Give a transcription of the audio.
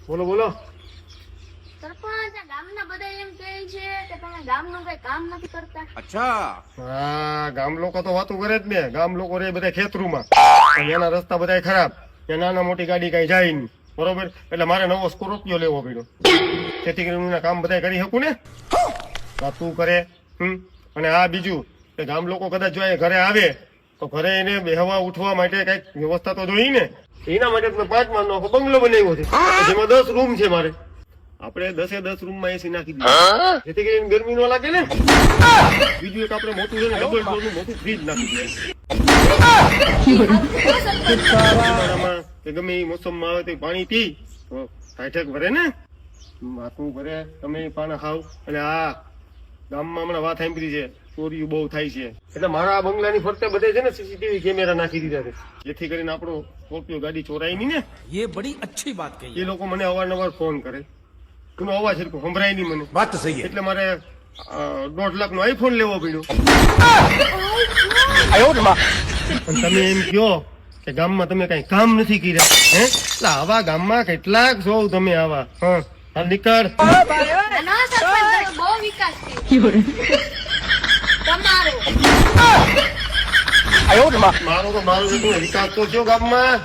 બોલો બોલો. સરપંચ ગામના બધા એમ કહે છે કે તમે ગામનું કઈ કામ નથી કરતા. હા, ગામ લોકો તો વાતું કરે જ ને. ગામ લોકો રે બધા ખેતરૂમાં, એના રસ્તા બધા ખરાબ, ત્યાં નાના મોટી ગાડી કઈ જાય નહીં, બરોબર. એટલે મારે નવો સ્કોર્પિયો લેવો પડ્યો, જેથી કરીને કામ બધા કરી શકું ને. વાતું કરે. અને આ બીજું કે ગામ લોકો કદાચ જો ઘરે આવે તો ઘરે એને બેહવા ઉઠવા માટે કઈક વ્યવસ્થા તો જોઈએ ને. એના માટે મેં 5 માળનો આખો બંગલો બનાવ્યો છે, જેમાં 10 રૂમ છે. મારે આપણે 10 રૂમમાં એસી નાખી દીધું, જેથી કરીને ગરમી ન લાગે ને. બીજું એક આપણે મોટું છે ને, ડબલ ડોરનું મોટું ફ્રીજ નાખી દીધું. કે ગમે એ મોસમમાં આવે તો પાણી પી તો ઠાઠક ભરે ને, માથું ભરે, તમે પાણી ખાવ. અને આ ગામમાં હમણાં વાત સાંભળી છે, ચોરીઓ બહુ થાય છે, એટલે મારા આ બંગલાની ફરતે બધે છે ને સીસીટીવી કેમેરા નાખી દીધા છે, જેથી કરીને આપણો સ્કોર્પિયો ગાડી ચોરાય નહીં ને. ये बड़ी अच्छी बात कही। એ લોકો મને અવારનવાર ફોન કરે, એનો અવાજ સરખો સંભળાય નહીં મને. बात तो सही है। એટલે મારે 1.5 લાખનો આઈફોન લેવો પડ્યો. પણ તમે એમ કહો કે ગામમાં તમે કઈ કામ નથી કર્યા, હે? એટલે આવા ગામમાં કેટલાક છો તમે આવા. હા, નીકળ. ના સરપંચ, તમે બહુ વિકાસ કર્યો તમારો. મારો તો વિકાસ તો થયો ગામમાં.